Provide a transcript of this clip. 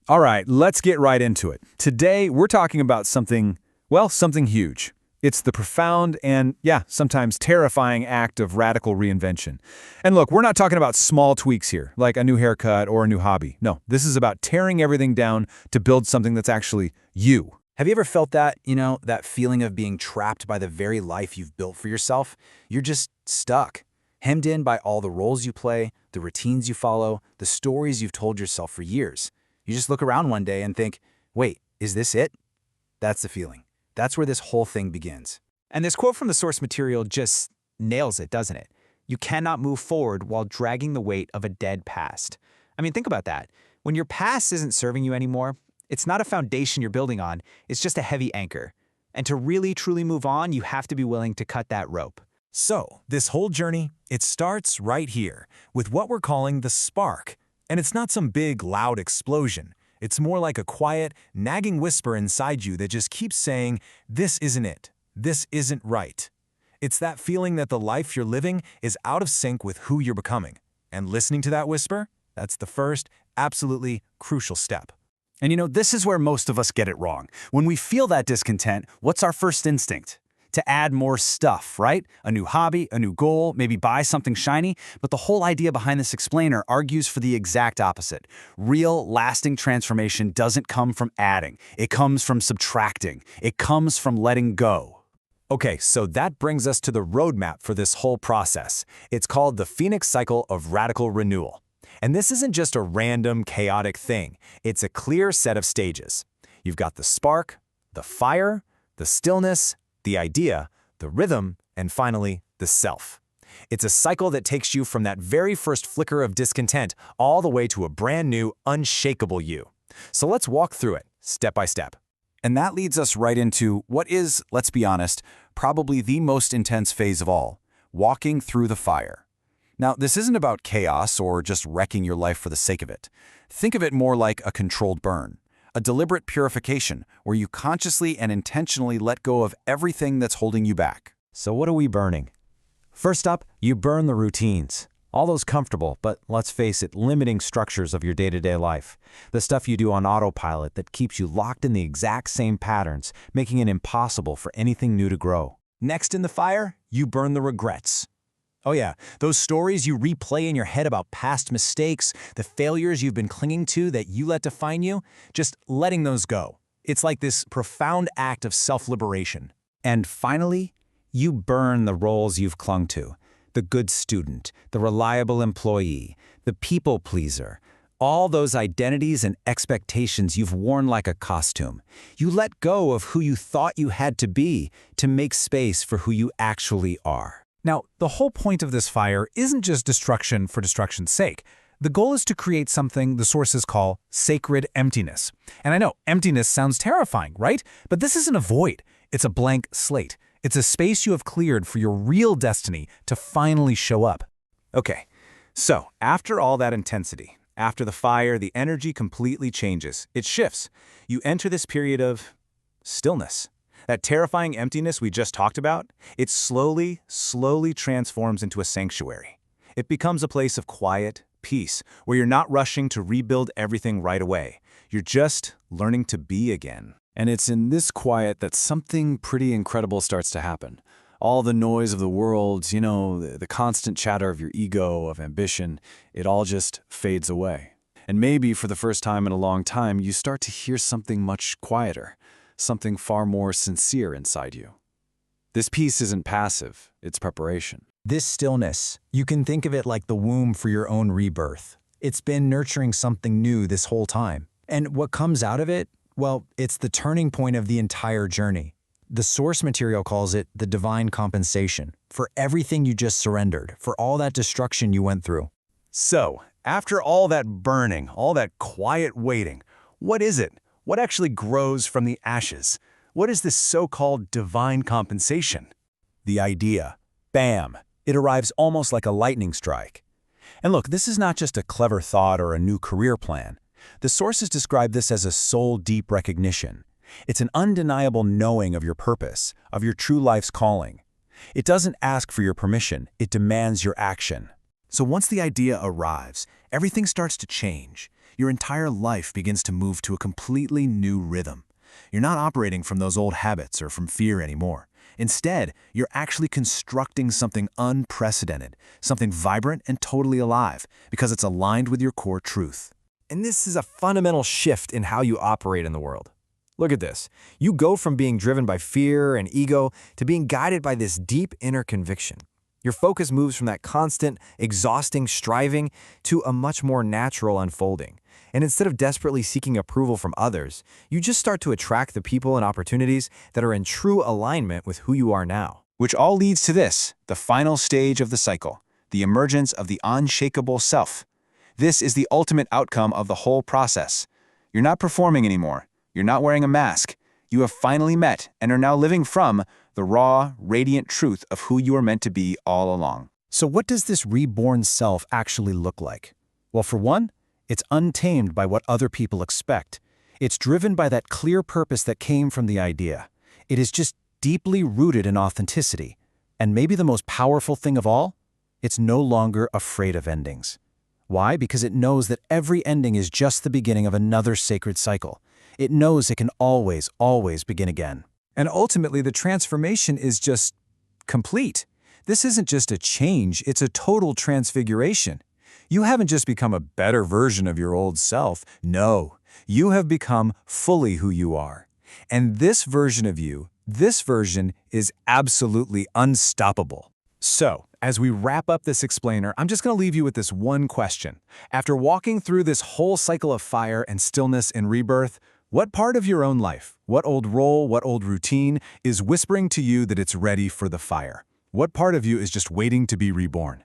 All right, let's get right into it. Today, we're talking about something, well, something huge. It's the profound and, yeah, sometimes terrifying act of radical reinvention. And look, we're not talking about small tweaks here, like a new haircut or a new hobby. No, this is about tearing everything down to build something that's actually you. Have you ever felt that, that feeling of being trapped by the very life you've built for yourself? You're just stuck, hemmed in by all the roles you play, the routines you follow, the stories you've told yourself for years. You just look around one day and think, wait, is this it? That's the feeling. That's where this whole thing begins. And this quote from the source material just nails it, doesn't it? You cannot move forward while dragging the weight of a dead past. I mean, think about that. When your past isn't serving you anymore, it's not a foundation you're building on, it's just a heavy anchor. And to really, truly move on, you have to be willing to cut that rope. So, this whole journey, it starts right here, with what we're calling the spark. And it's not some big, loud explosion. It's more like a quiet, nagging whisper inside you that just keeps saying, this isn't it. This isn't right. It's that feeling that the life you're living is out of sync with who you're becoming. And listening to that whisper, that's the first, absolutely crucial step. And this is where most of us get it wrong. When we feel that discontent, what's our first instinct? To add more stuff, right? A new hobby, a new goal, maybe buy something shiny. But the whole idea behind this explainer argues for the exact opposite. Real, lasting transformation doesn't come from adding. It comes from subtracting. It comes from letting go. Okay, so that brings us to the roadmap for this whole process. It's called the Phoenix Cycle of Radical Renewal. And this isn't just a random, chaotic thing. It's a clear set of stages. You've got the spark, the fire, the stillness, the idea, the rhythm, and finally, the self. It's a cycle that takes you from that very first flicker of discontent all the way to a brand new, unshakable you. So let's walk through it, step by step. And that leads us right into what is, let's be honest, probably the most intense phase of all, walking through the fire. Now, this isn't about chaos or just wrecking your life for the sake of it. Think of it more like a controlled burn. A deliberate purification where you consciously and intentionally let go of everything that's holding you back. So what are we burning? First up, you burn the routines. All those comfortable, but let's face it, limiting structures of your day-to-day life. The stuff you do on autopilot that keeps you locked in the exact same patterns, making it impossible for anything new to grow. Next in the fire, you burn the regrets. Oh yeah, those stories you replay in your head about past mistakes, the failures you've been clinging to that you let define you, just letting those go. It's like this profound act of self-liberation. And finally, you burn the roles you've clung to. The good student, the reliable employee, the people pleaser. All those identities and expectations you've worn like a costume. You let go of who you thought you had to be to make space for who you actually are. Now, the whole point of this fire isn't just destruction for destruction's sake. The goal is to create something the sources call sacred emptiness. And I know, emptiness sounds terrifying, right? But this isn't a void. It's a blank slate. It's a space you have cleared for your real destiny to finally show up. Okay, so after all that intensity, after the fire, the energy completely changes. It shifts. You enter this period of stillness. That terrifying emptiness we just talked about, it slowly transforms into a sanctuary. It becomes a place of quiet, peace, where you're not rushing to rebuild everything right away. You're just learning to be again. And it's in this quiet that something pretty incredible starts to happen. All the noise of the world, the constant chatter of your ego, of ambition, it all just fades away. And maybe for the first time in a long time, you start to hear something much quieter. Something far more sincere inside you. This peace isn't passive, it's preparation. This stillness, you can think of it like the womb for your own rebirth. It's been nurturing something new this whole time. And what comes out of it, well, it's the turning point of the entire journey. The source material calls it the divine compensation for everything you just surrendered, for all that destruction you went through. So, after all that burning, all that quiet waiting, what is it? What actually grows from the ashes? What is this so-called divine compensation? The idea. Bam! It arrives almost like a lightning strike. And look, this is not just a clever thought or a new career plan. The sources describe this as a soul-deep recognition. It's an undeniable knowing of your purpose, of your true life's calling. It doesn't ask for your permission, it demands your action. So once the idea arrives, everything starts to change. your entire life begins to move to a completely new rhythm. You're not operating from those old habits or from fear anymore. Instead, you're actually constructing something unprecedented, something vibrant and totally alive, because it's aligned with your core truth. And this is a fundamental shift in how you operate in the world. Look at this. You go from being driven by fear and ego to being guided by this deep inner conviction. Your focus moves from that constant, exhausting striving to a much more natural unfolding. And instead of desperately seeking approval from others, you just start to attract the people and opportunities that are in true alignment with who you are now. Which all leads to this, the final stage of the cycle, the emergence of the unshakable self. This is the ultimate outcome of the whole process. You're not performing anymore. You're not wearing a mask. You have finally met and are now living from the raw, radiant truth of who you are meant to be all along. So what does this reborn self actually look like? Well, for one, it's untamed by what other people expect. It's driven by that clear purpose that came from the idea. It is just deeply rooted in authenticity. And maybe the most powerful thing of all, it's no longer afraid of endings. Why? Because it knows that every ending is just the beginning of another sacred cycle. It knows it can always, always begin again. And ultimately, the transformation is just complete. This isn't just a change, it's a total transfiguration. You haven't just become a better version of your old self. No, you have become fully who you are. And this version of you, this version is absolutely unstoppable. So, as we wrap up this explainer, I'm just going to leave you with this one question. After walking through this whole cycle of fire and stillness and rebirth, what part of your own life, what old role, what old routine is whispering to you that it's ready for the fire? What part of you is just waiting to be reborn?